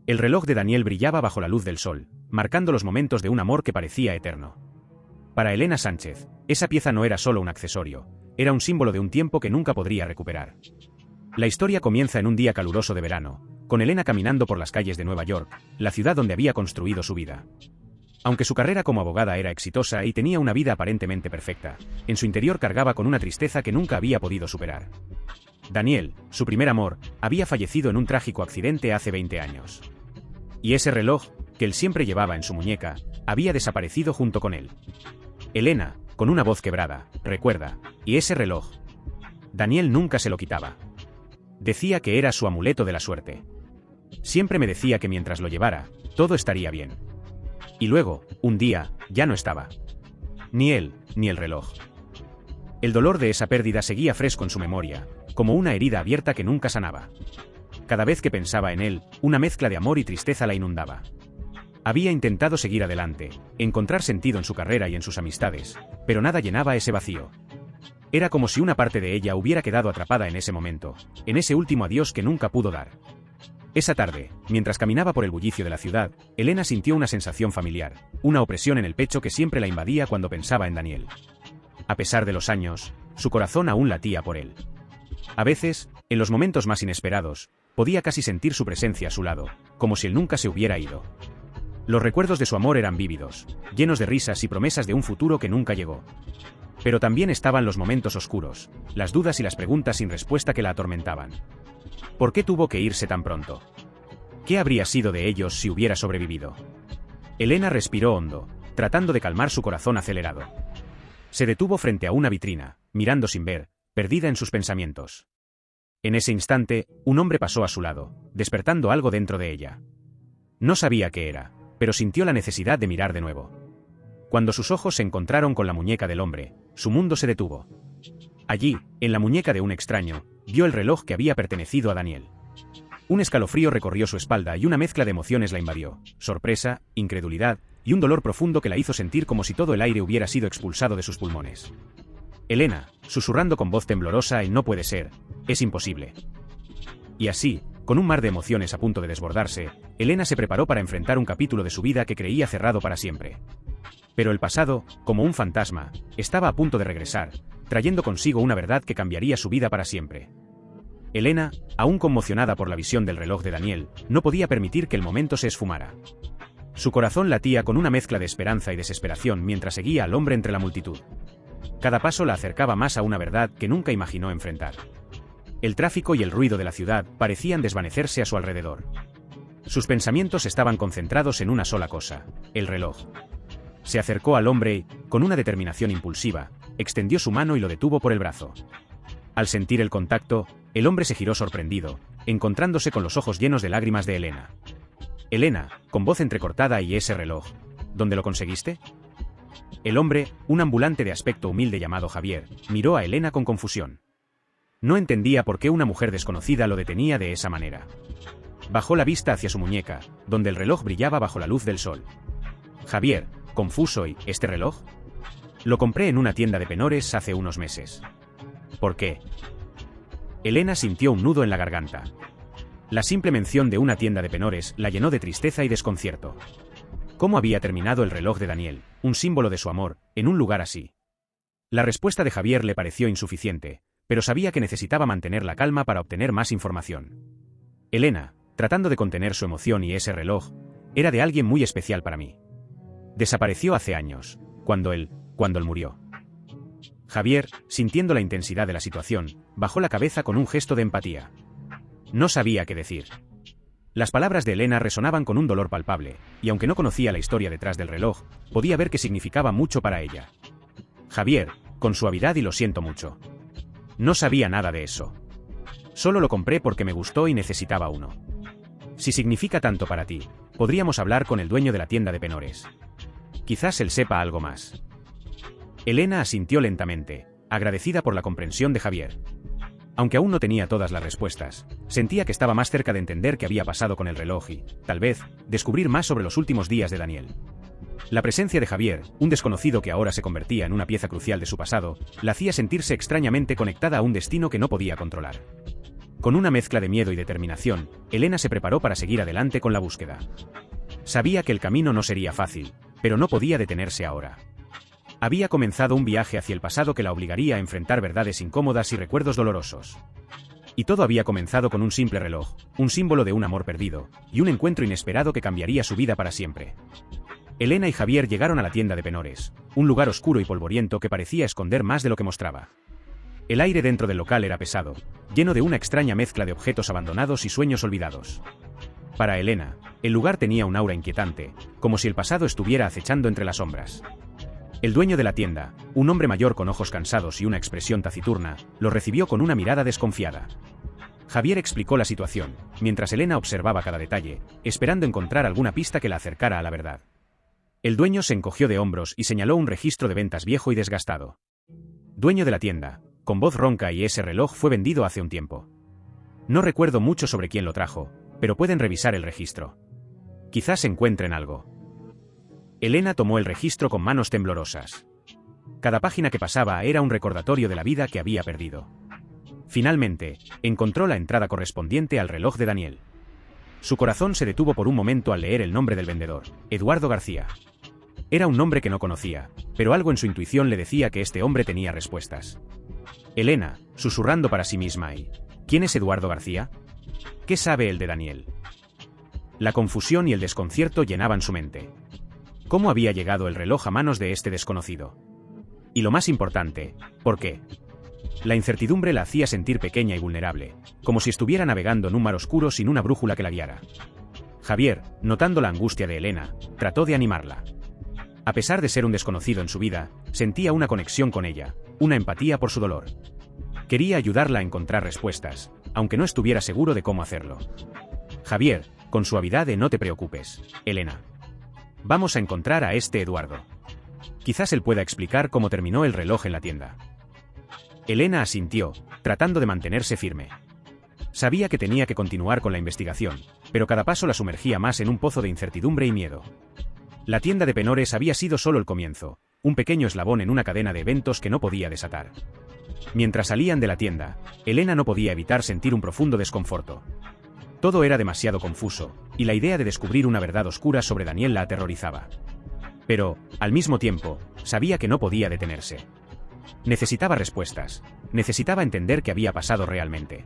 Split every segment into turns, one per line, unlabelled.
El reloj de Daniel brillaba bajo la luz del sol, marcando los momentos de un amor que parecía eterno. Para Elena Sánchez, esa pieza no era solo un accesorio, era un símbolo de un tiempo que nunca podría recuperar. La historia comienza en un día caluroso de verano, con Elena caminando por las calles de Nueva York, la ciudad donde había construido su vida. Aunque su carrera como abogada era exitosa y tenía una vida aparentemente perfecta, en su interior cargaba con una tristeza que nunca había podido superar. Daniel, su primer amor, había fallecido en un trágico accidente hace 20 años. Y ese reloj, que él siempre llevaba en su muñeca, había desaparecido junto con él. Elena, con una voz quebrada, recuerda, ¿y ese reloj? Daniel nunca se lo quitaba. Decía que era su amuleto de la suerte. Siempre me decía que mientras lo llevara, todo estaría bien. Y luego, un día, ya no estaba. Ni él, ni el reloj. El dolor de esa pérdida seguía fresco en su memoria, como una herida abierta que nunca sanaba. Cada vez que pensaba en él, una mezcla de amor y tristeza la inundaba. Había intentado seguir adelante, encontrar sentido en su carrera y en sus amistades, pero nada llenaba ese vacío. Era como si una parte de ella hubiera quedado atrapada en ese momento, en ese último adiós que nunca pudo dar. Esa tarde, mientras caminaba por el bullicio de la ciudad, Elena sintió una sensación familiar, una opresión en el pecho que siempre la invadía cuando pensaba en Daniel. A pesar de los años, su corazón aún latía por él. A veces, en los momentos más inesperados, podía casi sentir su presencia a su lado, como si él nunca se hubiera ido. Los recuerdos de su amor eran vívidos, llenos de risas y promesas de un futuro que nunca llegó. Pero también estaban los momentos oscuros, las dudas y las preguntas sin respuesta que la atormentaban. ¿Por qué tuvo que irse tan pronto? ¿Qué habría sido de ellos si hubiera sobrevivido? Elena respiró hondo, tratando de calmar su corazón acelerado. Se detuvo frente a una vitrina, mirando sin ver, perdida en sus pensamientos. En ese instante, un hombre pasó a su lado, despertando algo dentro de ella. No sabía qué era, pero sintió la necesidad de mirar de nuevo. Cuando sus ojos se encontraron con la muñeca del hombre, su mundo se detuvo. Allí, en la muñeca de un extraño, vio el reloj que había pertenecido a Daniel. Un escalofrío recorrió su espalda y una mezcla de emociones la invadió, sorpresa, incredulidad y un dolor profundo que la hizo sentir como si todo el aire hubiera sido expulsado de sus pulmones. Elena, susurrando con voz temblorosa en "no puede ser, es imposible". Y así, con un mar de emociones a punto de desbordarse, Elena se preparó para enfrentar un capítulo de su vida que creía cerrado para siempre. Pero el pasado, como un fantasma, estaba a punto de regresar, trayendo consigo una verdad que cambiaría su vida para siempre. Elena, aún conmocionada por la visión del reloj de Daniel, no podía permitir que el momento se esfumara. Su corazón latía con una mezcla de esperanza y desesperación mientras seguía al hombre entre la multitud. Cada paso la acercaba más a una verdad que nunca imaginó enfrentar. El tráfico y el ruido de la ciudad parecían desvanecerse a su alrededor. Sus pensamientos estaban concentrados en una sola cosa: el reloj. Se acercó al hombre y, con una determinación impulsiva, extendió su mano y lo detuvo por el brazo. Al sentir el contacto, el hombre se giró sorprendido, encontrándose con los ojos llenos de lágrimas de Elena. Elena, con voz entrecortada: ¿y ese reloj? ¿Dónde lo conseguiste? El hombre, un ambulante de aspecto humilde llamado Javier, miró a Elena con confusión. No entendía por qué una mujer desconocida lo detenía de esa manera. Bajó la vista hacia su muñeca, donde el reloj brillaba bajo la luz del sol. Javier, confuso: ¿y este reloj? Lo compré en una tienda de penores hace unos meses. ¿Por qué? Elena sintió un nudo en la garganta. La simple mención de una tienda de penores la llenó de tristeza y desconcierto. ¿Cómo había terminado el reloj de Daniel, un símbolo de su amor, en un lugar así? La respuesta de Javier le pareció insuficiente, pero sabía que necesitaba mantener la calma para obtener más información. Elena, tratando de contener su emoción: y ese reloj, era de alguien muy especial para mí. Desapareció hace años, cuando él murió. Javier, sintiendo la intensidad de la situación, bajó la cabeza con un gesto de empatía. No sabía qué decir. Las palabras de Elena resonaban con un dolor palpable, y aunque no conocía la historia detrás del reloj, podía ver que significaba mucho para ella. Javier, con suavidad: y lo siento mucho. No sabía nada de eso. Solo lo compré porque me gustó y necesitaba uno. Si significa tanto para ti, podríamos hablar con el dueño de la tienda de penores. Quizás él sepa algo más. Elena asintió lentamente, agradecida por la comprensión de Javier. Aunque aún no tenía todas las respuestas, sentía que estaba más cerca de entender qué había pasado con el reloj y, tal vez, descubrir más sobre los últimos días de Daniel. La presencia de Javier, un desconocido que ahora se convertía en una pieza crucial de su pasado, la hacía sentirse extrañamente conectada a un destino que no podía controlar. Con una mezcla de miedo y determinación, Elena se preparó para seguir adelante con la búsqueda. Sabía que el camino no sería fácil, pero no podía detenerse ahora. Había comenzado un viaje hacia el pasado que la obligaría a enfrentar verdades incómodas y recuerdos dolorosos. Y todo había comenzado con un simple reloj, un símbolo de un amor perdido, y un encuentro inesperado que cambiaría su vida para siempre. Elena y Javier llegaron a la tienda de penores, un lugar oscuro y polvoriento que parecía esconder más de lo que mostraba. El aire dentro del local era pesado, lleno de una extraña mezcla de objetos abandonados y sueños olvidados. Para Elena, el lugar tenía un aura inquietante, como si el pasado estuviera acechando entre las sombras. El dueño de la tienda, un hombre mayor con ojos cansados y una expresión taciturna, lo recibió con una mirada desconfiada. Javier explicó la situación, mientras Elena observaba cada detalle, esperando encontrar alguna pista que la acercara a la verdad. El dueño se encogió de hombros y señaló un registro de ventas viejo y desgastado. Dueño de la tienda, con voz ronca, y ese reloj fue vendido hace un tiempo. No recuerdo mucho sobre quién lo trajo, pero pueden revisar el registro. Quizás encuentren algo. Elena tomó el registro con manos temblorosas. Cada página que pasaba era un recordatorio de la vida que había perdido. Finalmente, encontró la entrada correspondiente al reloj de Daniel. Su corazón se detuvo por un momento al leer el nombre del vendedor, Eduardo García. Era un nombre que no conocía, pero algo en su intuición le decía que este hombre tenía respuestas. Elena, susurrando para sí misma, ¿quién es Eduardo García? ¿Qué sabe él de Daniel? La confusión y el desconcierto llenaban su mente. ¿Cómo había llegado el reloj a manos de este desconocido? Y lo más importante, ¿por qué? La incertidumbre la hacía sentir pequeña y vulnerable, como si estuviera navegando en un mar oscuro sin una brújula que la guiara. Javier, notando la angustia de Elena, trató de animarla. A pesar de ser un desconocido en su vida, sentía una conexión con ella, una empatía por su dolor. Quería ayudarla a encontrar respuestas, aunque no estuviera seguro de cómo hacerlo. Javier, con suavidad, no te preocupes, Elena. Vamos a encontrar a este Eduardo. Quizás él pueda explicar cómo terminó el reloj en la tienda. Elena asintió, tratando de mantenerse firme. Sabía que tenía que continuar con la investigación, pero cada paso la sumergía más en un pozo de incertidumbre y miedo. La tienda de penores había sido solo el comienzo, un pequeño eslabón en una cadena de eventos que no podía desatar. Mientras salían de la tienda, Elena no podía evitar sentir un profundo desconforto. Todo era demasiado confuso, y la idea de descubrir una verdad oscura sobre Daniel la aterrorizaba. Pero, al mismo tiempo, sabía que no podía detenerse. Necesitaba respuestas, necesitaba entender qué había pasado realmente.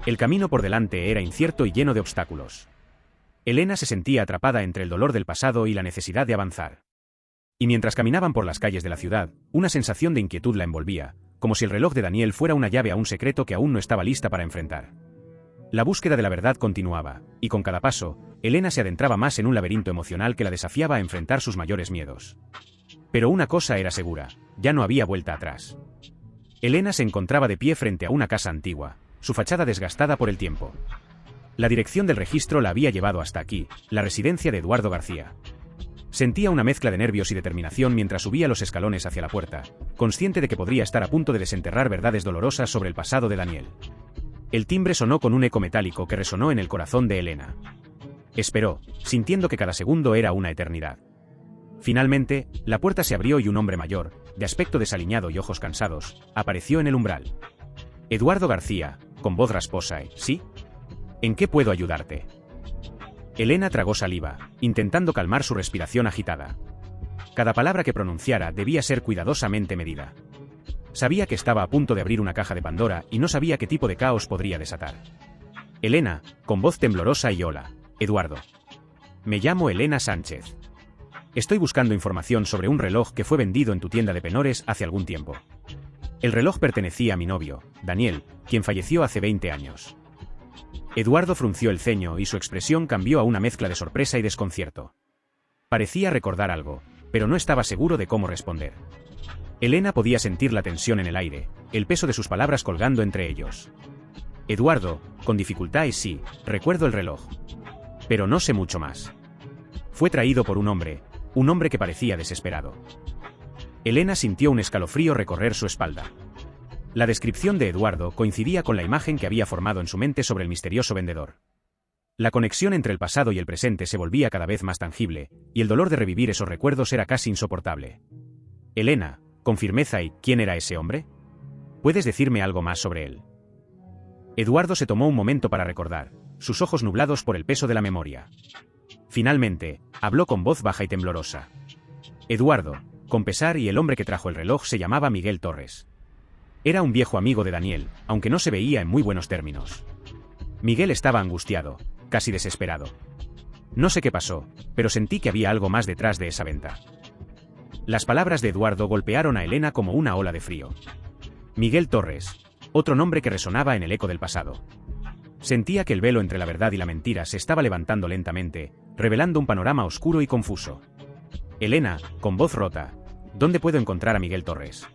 El camino por delante era incierto y lleno de obstáculos. Elena se sentía atrapada entre el dolor del pasado y la necesidad de avanzar. Y mientras caminaban por las calles de la ciudad, una sensación de inquietud la envolvía, como si el reloj de Daniel fuera una llave a un secreto que aún no estaba lista para enfrentar. La búsqueda de la verdad continuaba, y con cada paso, Elena se adentraba más en un laberinto emocional que la desafiaba a enfrentar sus mayores miedos. Pero una cosa era segura, ya no había vuelta atrás. Elena se encontraba de pie frente a una casa antigua, su fachada desgastada por el tiempo. La dirección del registro la había llevado hasta aquí, la residencia de Eduardo García. Sentía una mezcla de nervios y determinación mientras subía los escalones hacia la puerta, consciente de que podría estar a punto de desenterrar verdades dolorosas sobre el pasado de Daniel. El timbre sonó con un eco metálico que resonó en el corazón de Elena. Esperó, sintiendo que cada segundo era una eternidad. Finalmente, la puerta se abrió y un hombre mayor, de aspecto desaliñado y ojos cansados, apareció en el umbral. Eduardo García, con voz rasposa, ¿sí? ¿En qué puedo ayudarte? Elena tragó saliva, intentando calmar su respiración agitada. Cada palabra que pronunciara debía ser cuidadosamente medida. Sabía que estaba a punto de abrir una caja de Pandora y no sabía qué tipo de caos podría desatar. Elena, con voz temblorosa, y hola, Eduardo. Me llamo Elena Sánchez. Estoy buscando información sobre un reloj que fue vendido en tu tienda de penores hace algún tiempo. El reloj pertenecía a mi novio, Daniel, quien falleció hace 20 años. Eduardo frunció el ceño y su expresión cambió a una mezcla de sorpresa y desconcierto. Parecía recordar algo, pero no estaba seguro de cómo responder. Elena podía sentir la tensión en el aire, el peso de sus palabras colgando entre ellos. Eduardo, con dificultad, y sí, recuerdo el reloj. Pero no sé mucho más. Fue traído por un hombre que parecía desesperado. Elena sintió un escalofrío recorrer su espalda. La descripción de Eduardo coincidía con la imagen que había formado en su mente sobre el misterioso vendedor. La conexión entre el pasado y el presente se volvía cada vez más tangible, y el dolor de revivir esos recuerdos era casi insoportable. Elena, con firmeza, ¿y quién era ese hombre? ¿Puedes decirme algo más sobre él? Eduardo se tomó un momento para recordar, sus ojos nublados por el peso de la memoria. Finalmente, habló con voz baja y temblorosa. Eduardo, con pesar, y el hombre que trajo el reloj se llamaba Miguel Torres. Era un viejo amigo de Daniel, aunque no se veía en muy buenos términos. Miguel estaba angustiado, casi desesperado. No sé qué pasó, pero sentí que había algo más detrás de esa venta. Las palabras de Eduardo golpearon a Elena como una ola de frío. Miguel Torres, otro nombre que resonaba en el eco del pasado. Sentía que el velo entre la verdad y la mentira se estaba levantando lentamente, revelando un panorama oscuro y confuso. Elena, con voz rota, ¿dónde puedo encontrar a Miguel Torres?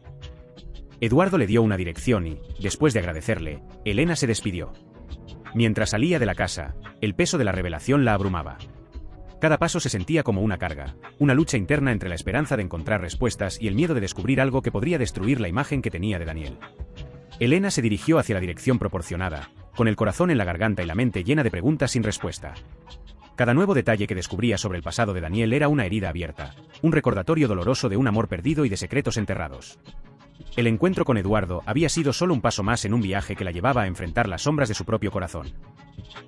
Eduardo le dio una dirección y, después de agradecerle, Elena se despidió. Mientras salía de la casa, el peso de la revelación la abrumaba. Cada paso se sentía como una carga, una lucha interna entre la esperanza de encontrar respuestas y el miedo de descubrir algo que podría destruir la imagen que tenía de Daniel. Elena se dirigió hacia la dirección proporcionada, con el corazón en la garganta y la mente llena de preguntas sin respuesta. Cada nuevo detalle que descubría sobre el pasado de Daniel era una herida abierta, un recordatorio doloroso de un amor perdido y de secretos enterrados. El encuentro con Eduardo había sido solo un paso más en un viaje que la llevaba a enfrentar las sombras de su propio corazón.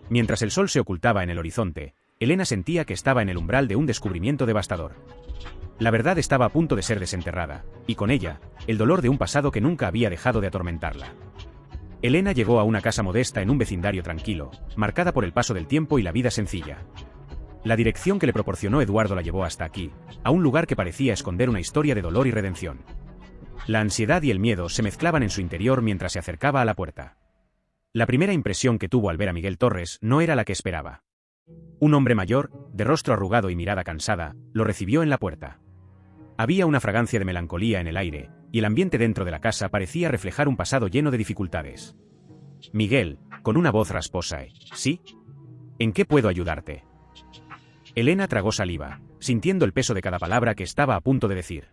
Mientras el sol se ocultaba en el horizonte, Elena sentía que estaba en el umbral de un descubrimiento devastador. La verdad estaba a punto de ser desenterrada, y con ella, el dolor de un pasado que nunca había dejado de atormentarla. Elena llegó a una casa modesta en un vecindario tranquilo, marcada por el paso del tiempo y la vida sencilla. La dirección que le proporcionó Eduardo la llevó hasta aquí, a un lugar que parecía esconder una historia de dolor y redención. La ansiedad y el miedo se mezclaban en su interior mientras se acercaba a la puerta. La primera impresión que tuvo al ver a Miguel Torres no era la que esperaba. Un hombre mayor, de rostro arrugado y mirada cansada, lo recibió en la puerta. Había una fragancia de melancolía en el aire, y el ambiente dentro de la casa parecía reflejar un pasado lleno de dificultades. Miguel, con una voz rasposa, ¿sí? ¿En qué puedo ayudarte? Elena tragó saliva, sintiendo el peso de cada palabra que estaba a punto de decir.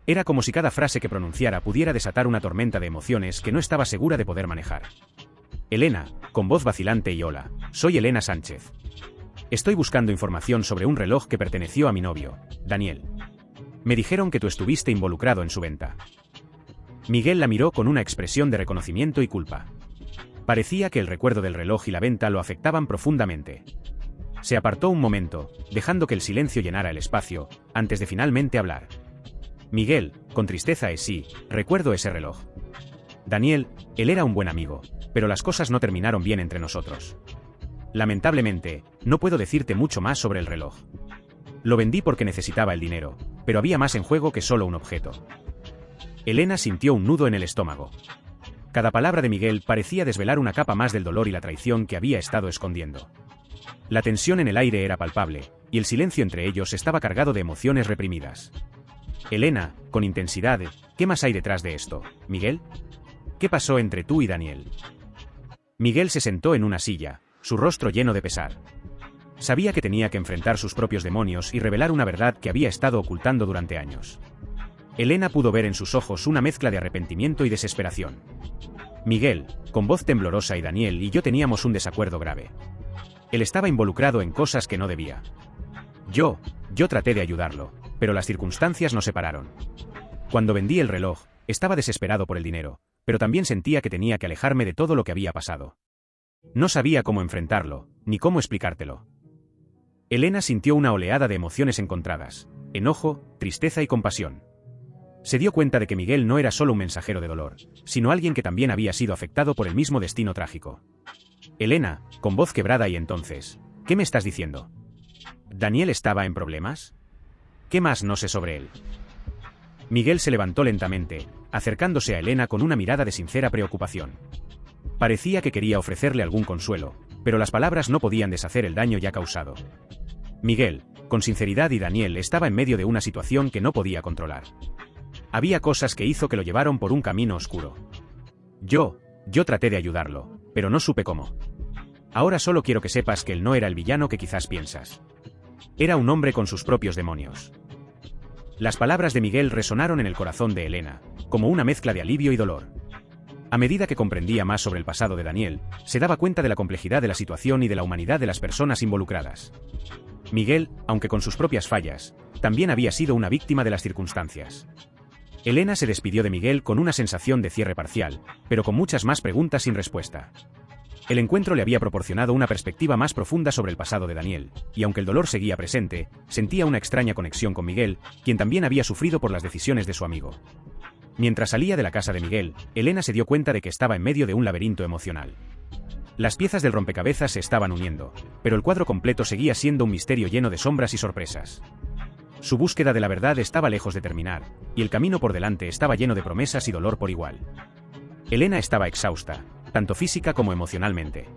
Era como si cada frase que pronunciara pudiera desatar una tormenta de emociones que no estaba segura de poder manejar. Elena, con voz vacilante y hola, soy Elena Sánchez. Estoy buscando información sobre un reloj que perteneció a mi novio, Daniel. Me dijeron que tú estuviste involucrado en su venta. Miguel la miró con una expresión de reconocimiento y culpa. Parecía que el recuerdo del reloj y la venta lo afectaban profundamente. Se apartó un momento, dejando que el silencio llenara el espacio, antes de finalmente hablar. Miguel, con tristeza sí, recuerdo ese reloj. Daniel, él era un buen amigo, pero las cosas no terminaron bien entre nosotros. Lamentablemente, no puedo decirte mucho más sobre el reloj. Lo vendí porque necesitaba el dinero, pero había más en juego que solo un objeto. Elena sintió un nudo en el estómago. Cada palabra de Miguel parecía desvelar una capa más del dolor y la traición que había estado escondiendo. La tensión en el aire era palpable, y el silencio entre ellos estaba cargado de emociones reprimidas. Elena, con intensidad, ¿qué más hay detrás de esto, Miguel? ¿Qué pasó entre tú y Daniel? Miguel se sentó en una silla, su rostro lleno de pesar. Sabía que tenía que enfrentar sus propios demonios y revelar una verdad que había estado ocultando durante años. Elena pudo ver en sus ojos una mezcla de arrepentimiento y desesperación. Miguel, con voz temblorosa, y Daniel y yo teníamos un desacuerdo grave. Él estaba involucrado en cosas que no debía. Yo traté de ayudarlo, pero las circunstancias nos separaron. Cuando vendí el reloj, estaba desesperado por el dinero, pero también sentía que tenía que alejarme de todo lo que había pasado. No sabía cómo enfrentarlo, ni cómo explicártelo. Elena sintió una oleada de emociones encontradas, enojo, tristeza y compasión. Se dio cuenta de que Miguel no era solo un mensajero de dolor, sino alguien que también había sido afectado por el mismo destino trágico. Elena, con voz quebrada, y entonces, ¿qué me estás diciendo? ¿Daniel estaba en problemas? ¿Qué más no sé sobre él? Miguel se levantó lentamente, acercándose a Elena con una mirada de sincera preocupación. Parecía que quería ofrecerle algún consuelo, pero las palabras no podían deshacer el daño ya causado. Miguel, con sinceridad, y Daniel estaba en medio de una situación que no podía controlar. Había cosas que hizo que lo llevaron por un camino oscuro. Yo traté de ayudarlo, pero no supe cómo. Ahora solo quiero que sepas que él no era el villano que quizás piensas. Era un hombre con sus propios demonios. Las palabras de Miguel resonaron en el corazón de Elena, como una mezcla de alivio y dolor. A medida que comprendía más sobre el pasado de Daniel, se daba cuenta de la complejidad de la situación y de la humanidad de las personas involucradas. Miguel, aunque con sus propias fallas, también había sido una víctima de las circunstancias. Elena se despidió de Miguel con una sensación de cierre parcial, pero con muchas más preguntas sin respuesta. El encuentro le había proporcionado una perspectiva más profunda sobre el pasado de Daniel, y aunque el dolor seguía presente, sentía una extraña conexión con Miguel, quien también había sufrido por las decisiones de su amigo. Mientras salía de la casa de Miguel, Elena se dio cuenta de que estaba en medio de un laberinto emocional. Las piezas del rompecabezas se estaban uniendo, pero el cuadro completo seguía siendo un misterio lleno de sombras y sorpresas. Su búsqueda de la verdad estaba lejos de terminar, y el camino por delante estaba lleno de promesas y dolor por igual. Elena estaba exhausta, tanto física como emocionalmente.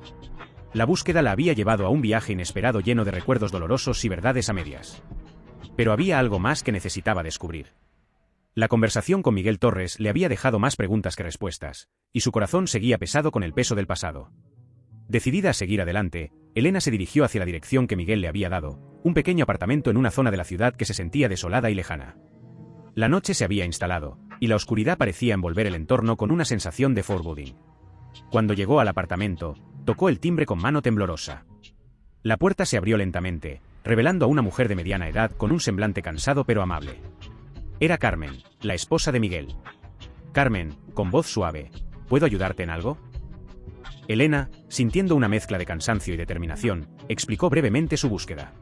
La búsqueda la había llevado a un viaje inesperado lleno de recuerdos dolorosos y verdades a medias. Pero había algo más que necesitaba descubrir. La conversación con Miguel Torres le había dejado más preguntas que respuestas, y su corazón seguía pesado con el peso del pasado. Decidida a seguir adelante, Elena se dirigió hacia la dirección que Miguel le había dado, un pequeño apartamento en una zona de la ciudad que se sentía desolada y lejana. La noche se había instalado, y la oscuridad parecía envolver el entorno con una sensación de foreboding. Cuando llegó al apartamento, tocó el timbre con mano temblorosa. La puerta se abrió lentamente, revelando a una mujer de mediana edad con un semblante cansado pero amable. Era Carmen, la esposa de Miguel. Carmen, con voz suave, ¿puedo ayudarte en algo? Elena, sintiendo una mezcla de cansancio y determinación, explicó brevemente su búsqueda.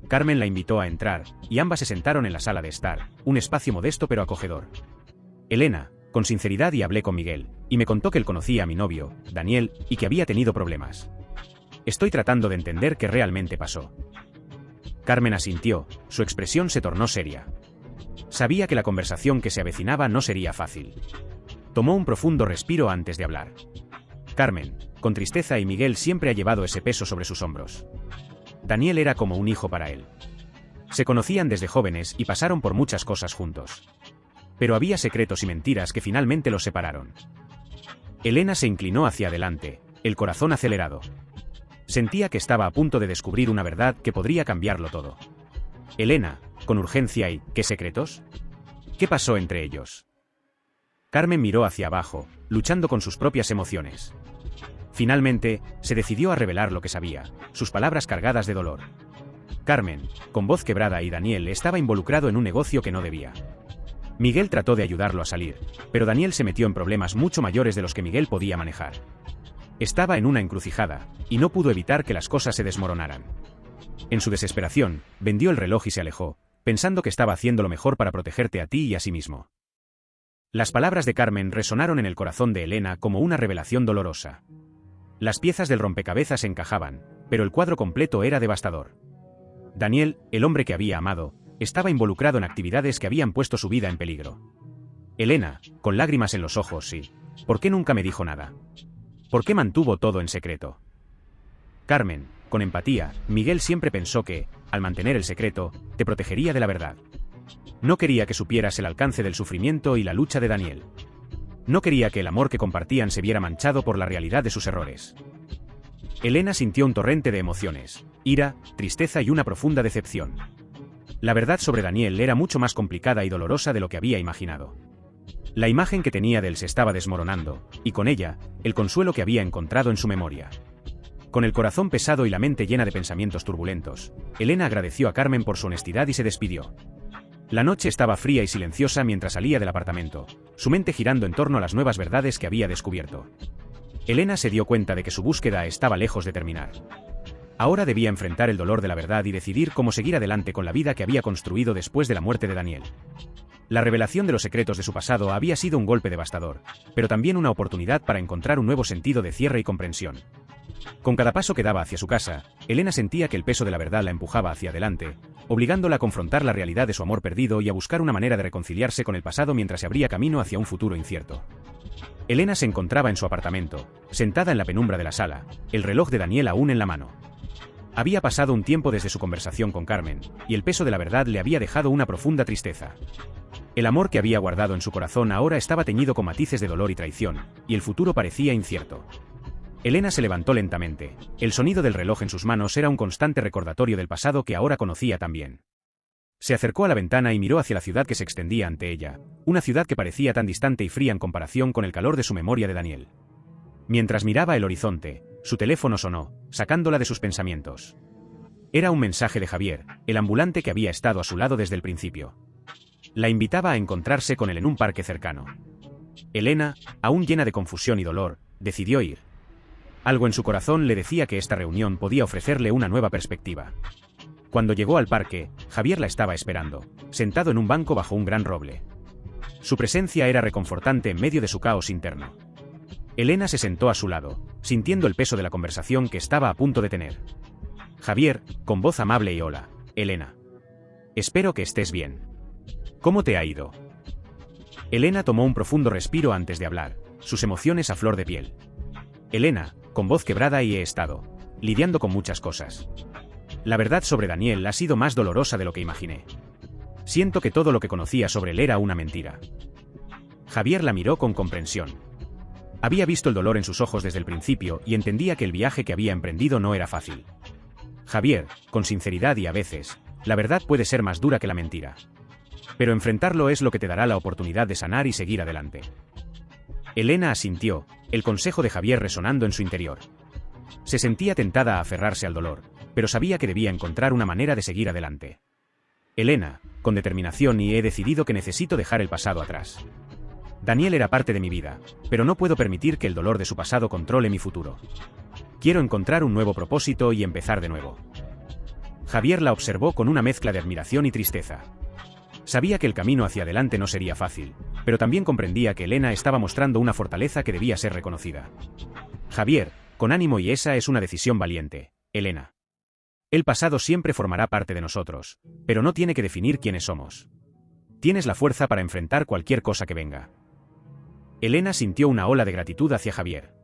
Carmen la invitó a entrar, y ambas se sentaron en la sala de estar, un espacio modesto pero acogedor. Elena, con sinceridad y hablé con Miguel, y me contó que él conocía a mi novio, Daniel, y que había tenido problemas. Estoy tratando de entender qué realmente pasó. Carmen asintió, su expresión se tornó seria. Sabía que la conversación que se avecinaba no sería fácil. Tomó un profundo respiro antes de hablar. Carmen, con tristeza, y Miguel siempre ha llevado ese peso sobre sus hombros. Daniel era como un hijo para él. Se conocían desde jóvenes y pasaron por muchas cosas juntos. Pero había secretos y mentiras que finalmente los separaron. Elena se inclinó hacia adelante, el corazón acelerado. Sentía que estaba a punto de descubrir una verdad que podría cambiarlo todo. Elena, con urgencia y ¿qué secretos? ¿Qué pasó entre ellos? Carmen miró hacia abajo, luchando con sus propias emociones. Finalmente, se decidió a revelar lo que sabía, sus palabras cargadas de dolor. Carmen, con voz quebrada, y Daniel estaba involucrado en un negocio que no debía. Miguel trató de ayudarlo a salir, pero Daniel se metió en problemas mucho mayores de los que Miguel podía manejar. Estaba en una encrucijada, y no pudo evitar que las cosas se desmoronaran. En su desesperación, vendió el reloj y se alejó, pensando que estaba haciendo lo mejor para protegerte a ti y a sí mismo. Las palabras de Carmen resonaron en el corazón de Elena como una revelación dolorosa. Las piezas del rompecabezas encajaban, pero el cuadro completo era devastador. Daniel, el hombre que había amado, estaba involucrado en actividades que habían puesto su vida en peligro. Elena, con lágrimas en los ojos, y ¿por qué nunca me dijo nada? ¿Por qué mantuvo todo en secreto? Carmen, con empatía, Miguel siempre pensó que, al mantener el secreto, te protegería de la verdad. No quería que supieras el alcance del sufrimiento y la lucha de Daniel. No quería que el amor que compartían se viera manchado por la realidad de sus errores. Elena sintió un torrente de emociones, ira, tristeza y una profunda decepción. La verdad sobre Daniel era mucho más complicada y dolorosa de lo que había imaginado. La imagen que tenía de él se estaba desmoronando, y con ella, el consuelo que había encontrado en su memoria. Con el corazón pesado y la mente llena de pensamientos turbulentos, Elena agradeció a Carmen por su honestidad y se despidió. La noche estaba fría y silenciosa mientras salía del apartamento, su mente girando en torno a las nuevas verdades que había descubierto. Elena se dio cuenta de que su búsqueda estaba lejos de terminar. Ahora debía enfrentar el dolor de la verdad y decidir cómo seguir adelante con la vida que había construido después de la muerte de Daniel. La revelación de los secretos de su pasado había sido un golpe devastador, pero también una oportunidad para encontrar un nuevo sentido de cierre y comprensión. Con cada paso que daba hacia su casa, Elena sentía que el peso de la verdad la empujaba hacia adelante, obligándola a confrontar la realidad de su amor perdido y a buscar una manera de reconciliarse con el pasado mientras se abría camino hacia un futuro incierto. Elena se encontraba en su apartamento, sentada en la penumbra de la sala, el reloj de Daniel aún en la mano. Había pasado un tiempo desde su conversación con Carmen, y el peso de la verdad le había dejado una profunda tristeza. El amor que había guardado en su corazón ahora estaba teñido con matices de dolor y traición, y el futuro parecía incierto. Elena se levantó lentamente. El sonido del reloj en sus manos era un constante recordatorio del pasado que ahora conocía tan bien. Se acercó a la ventana y miró hacia la ciudad que se extendía ante ella, una ciudad que parecía tan distante y fría en comparación con el calor de su memoria de Daniel. Mientras miraba el horizonte, su teléfono sonó, sacándola de sus pensamientos. Era un mensaje de Javier, el ambulante que había estado a su lado desde el principio. La invitaba a encontrarse con él en un parque cercano. Elena, aún llena de confusión y dolor, decidió ir. Algo en su corazón le decía que esta reunión podía ofrecerle una nueva perspectiva. Cuando llegó al parque, Javier la estaba esperando, sentado en un banco bajo un gran roble. Su presencia era reconfortante en medio de su caos interno. Elena se sentó a su lado, sintiendo el peso de la conversación que estaba a punto de tener. Javier, con voz amable y hola, Elena. Espero que estés bien. ¿Cómo te ha ido? Elena tomó un profundo respiro antes de hablar, sus emociones a flor de piel. Elena, con voz quebrada y he estado lidiando con muchas cosas. La verdad sobre Daniel ha sido más dolorosa de lo que imaginé. Siento que todo lo que conocía sobre él era una mentira. Javier la miró con comprensión. Había visto el dolor en sus ojos desde el principio y entendía que el viaje que había emprendido no era fácil. Javier, con sinceridad y a veces, la verdad puede ser más dura que la mentira. Pero enfrentarlo es lo que te dará la oportunidad de sanar y seguir adelante. Elena asintió, el consejo de Javier resonando en su interior. Se sentía tentada a aferrarse al dolor, pero sabía que debía encontrar una manera de seguir adelante. Elena, con determinación y he decidido que necesito dejar el pasado atrás. Daniel era parte de mi vida, pero no puedo permitir que el dolor de su pasado controle mi futuro. Quiero encontrar un nuevo propósito y empezar de nuevo. Javier la observó con una mezcla de admiración y tristeza. Sabía que el camino hacia adelante no sería fácil, pero también comprendía que Elena estaba mostrando una fortaleza que debía ser reconocida. Javier, con ánimo y esa es una decisión valiente, Elena. El pasado siempre formará parte de nosotros, pero no tiene que definir quiénes somos. Tienes la fuerza para enfrentar cualquier cosa que venga. Elena sintió una ola de gratitud hacia Javier.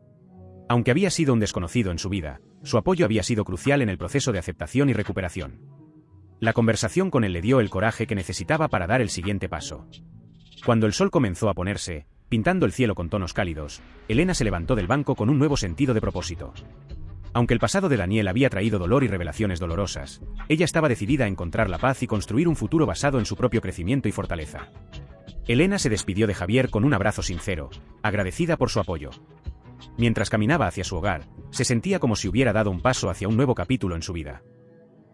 Aunque había sido un desconocido en su vida, su apoyo había sido crucial en el proceso de aceptación y recuperación. La conversación con él le dio el coraje que necesitaba para dar el siguiente paso. Cuando el sol comenzó a ponerse, pintando el cielo con tonos cálidos, Elena se levantó del banco con un nuevo sentido de propósito. Aunque el pasado de Daniel había traído dolor y revelaciones dolorosas, ella estaba decidida a encontrar la paz y construir un futuro basado en su propio crecimiento y fortaleza. Elena se despidió de Javier con un abrazo sincero, agradecida por su apoyo. Mientras caminaba hacia su hogar, se sentía como si hubiera dado un paso hacia un nuevo capítulo en su vida.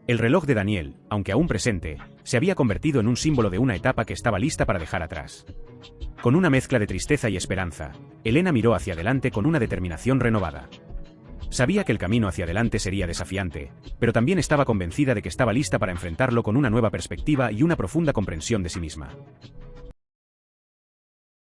El reloj de Daniel, aunque aún presente, se había convertido en un símbolo de una etapa que estaba lista para dejar atrás. Con una mezcla de tristeza y esperanza, Elena miró hacia adelante con una determinación renovada. Sabía que el camino hacia adelante sería desafiante, pero también estaba convencida de que estaba lista para enfrentarlo con una nueva perspectiva y una profunda comprensión de sí misma.